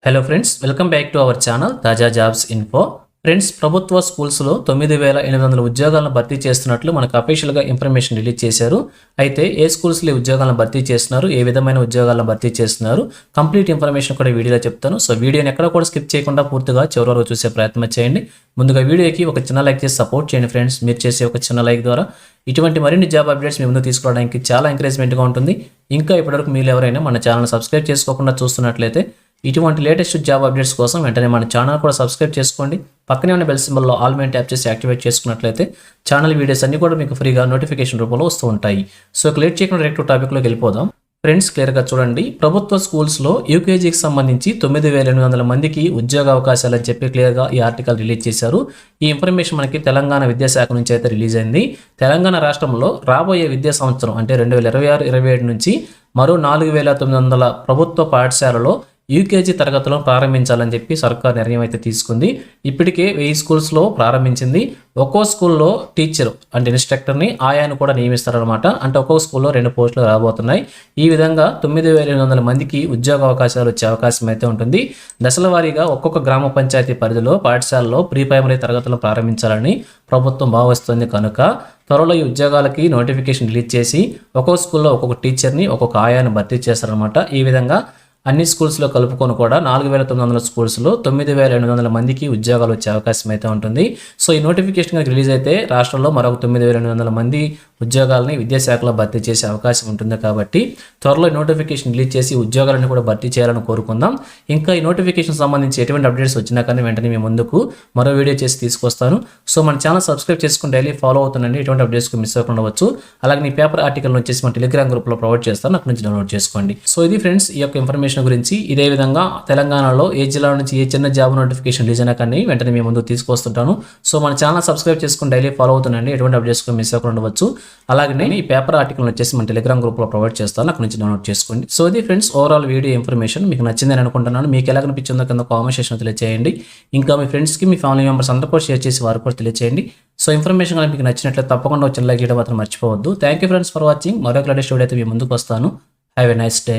Hello friends, welcome back to our channel తాజా jobs info. Friends, ప్రభుత్వ స్కూల్స్లో 9,800 ఉద్యోగాలను భర్తీ చేస్తున్నట్లు మనకు అఫీషియల్గా ఇన్ఫర్మేషన్ రిలీజ్ చేశారు. అయితే ఏ స్కూల్స్లో ఉద్యోగాలను భర్తీ చేస్తున్నారు, ఏ విధమైన ఉద్యోగాలను భర్తీ చేస్తున్నారు, కంప్లీట్ ఇన్ఫర్మేషన్ కూడా వీడియోలో చెప్తాను. సో వీడియోని ఎక్కడ కూడా స్కిప్ చేయకుండా పూర్తిగా చివరి వరకు చూసే ప్రయత్నం చేయండి. ముందుగా వీడియోకి ఒక చిన్న లైక్ చేసి సపోర్ట్ చేయండి ఫ్రెండ్స్. మీరు చేసే ఒక చిన్న లైక్ ద్వారా ఇటువంటి మరిన్ని జాబ్ అప్డేట్స్ మీ ముందు తీసుకోవడానికి చాలా ఎంకరేజ్మెంట్గా ఉంటుంది. ఇంకా ఇప్పటివరకు మీరు ఎవరైనా మన ఛానల్ సబ్స్క్రైబ్ చేసుకోకుండా చూస్తున్నట్లయితే ఇటువంటి లేటెస్ట్ జాబ్ అప్డేట్స్ కోసం వెంటనే మన ఛానల్ కూడా సబ్స్క్రైబ్ చేసుకోండి. పక్కనే ఉన్న బెల్ సింబల్లో ఆల్ మెయిన్ ట్యాప్ చేసి యాక్టివేట్ చేసుకున్నట్లయితే ఛానల్ వీడియోస్ అన్ని కూడా మీకు ఫ్రీగా నోటిఫికేషన్ రూపంలో వస్తూ ఉంటాయి. సో లేట్ చేయకుండా డైరెక్ట్ టాపిక్లోకి వెళ్ళిపోదాం. ఫ్రెండ్స్, క్లియర్గా చూడండి. ప్రభుత్వ స్కూల్స్లో యూకేజీకి సంబంధించి 9,800 మందికి ఉద్యోగ అవకాశాలు అని చెప్పి క్లియర్గా ఈ ఆర్టికల్ రిలీజ్ చేశారు. ఈ ఇన్ఫర్మేషన్ మనకి తెలంగాణ విద్యాశాఖ నుంచి అయితే రిలీజ్ అయింది. తెలంగాణ రాష్ట్రంలో రాబోయే విద్యా సంవత్సరం అంటే 2026-27 నుంచి మరో 4,900 ప్రభుత్వ పాఠశాలలో యూకేజీ తరగతులను ప్రారంభించాలని చెప్పి సర్కార్ నిర్ణయం అయితే తీసుకుంది. ఇప్పటికే 1000 స్కూల్స్లో ప్రారంభించింది. ఒక్కో స్కూల్లో టీచర్ అంటే ఇన్స్ట్రక్టర్ని ఆయాను కూడా నియమిస్తారనమాట. అంటే ఒక్కొక్క స్కూల్లో 2 పోస్టులు రాబోతున్నాయి. ఈ విధంగా 9,800 మందికి ఉద్యోగ అవకాశాలు వచ్చే అవకాశం అయితే ఉంటుంది. దశల వారీగా ఒక్కొక్క గ్రామ పంచాయతీ పరిధిలో పాఠశాలలో ప్రీ ప్రైమరీ తరగతులను ప్రారంభించాలని ప్రభుత్వం భావిస్తుంది. కనుక త్వరలో ఈ ఉద్యోగాలకి నోటిఫికేషన్ రిలీజ్ చేసి ఒక్కొక్క స్కూల్లో ఒక్కొక్క టీచర్ని ఒక్కొక్క ఆయాను భర్తీ చేస్తారనమాట. ఈ విధంగా అన్ని స్కూల్స్లో కలుపుకొని కూడా 4,900 స్కూల్స్లో 9,800 మందికి ఉద్యోగాలు వచ్చే అవకాశం అయితే ఉంటుంది. సో ఈ నోటిఫికేషన్ రిలీజ్ అయితే రాష్ట్రంలో మరొక 9,800 మంది ఉద్యోగాలని విద్యాశాఖలో భర్తీ చేసే అవకాశం ఉంటుంది. కాబట్టి త్వరలో ఈ నోటిఫికేషన్ రిలీజ్ చేసి ఉద్యోగాలను కూడా భర్తీ చేయాలని కోరుకుందాం. ఇంకా ఈ నోటిఫికేషన్ సంబంధించి ఎటువంటి అప్డేట్స్ వచ్చినా కానీ వెంటనే మీ ముందుకు మరో వీడియో చేసి తీసుకొస్తాను. సో మన ఛానల్ సబ్స్క్రైబ్ చేసుకుని డైలీ ఫాలో అవుతుండండి. ఎటువంటి అప్డేట్స్ మిస్ అవ్వకుండా వచ్చు. అలాగే మీ పేపర్ ఆర్టికల్ వచ్చేసి మన టెలిగ్రామ్ గ్రూప్లో ప్రొవైడ్ చేస్తాను, అక్కడ నుంచి డౌన్లోడ్ చేసుకోండి. సో ఇది ఫ్రెండ్స్ ఈ యొక్క ఇన్ఫర్మేషన్ గురించి. ఇదే విధంగా తెలంగాణలో ఏ జిల్లా నుంచి ఏ చిన్న జాబ్ నోటిఫికేషన్ రిలీజ్ అయినా కానీ వెంటనే మీ ముందు తీసుకొస్తుంటాను. సో మన ఛానల్ సబ్స్క్రైబ్ చేసుకుని డైలీ ఫాలో అవుతుండండి. ఎటువంటి అప్డేట్స్ మిస్ అవ్వకుండా ఉండవచ్చు. అలాగే నేను ఈ పేపర్ ఆర్టికల్ వచ్చేసి మన టెలిగ్రామ్ గ్రూప్లో ప్రొవైడ్ చేస్తాను, అక్కడ నుంచి డౌన్లోడ్ చేసుకోండి. సో ఇది ఫ్రెండ్స్ ఓవరాల్ వీడియో ఇన్ఫర్మేషన్ మీకు నచ్చిందని అనుకుంటున్నాను. మీకు ఎలా అనిపించిందో కింద కామెంట్ సెక్షన్ తెలియజేయండి. ఇంకా మీ ఫ్రెండ్స్కి మీ ఫ్యామిలీ మెంబర్స్ అందరూ కూడా షేర్ చేసి వారు కూడా తెలియజేయండి. సో ఇన్ఫర్మేషన్ మీకు నచ్చినట్లయితే తప్పకుండా వచ్చిన లైక్ చేయడం మాత్రం మర్చిపోవద్దు. Thank you friends for watching. మరొక లేటెస్ట్ వీడియో అయితే మీ ముందుకు వస్తాను. Have a nice day.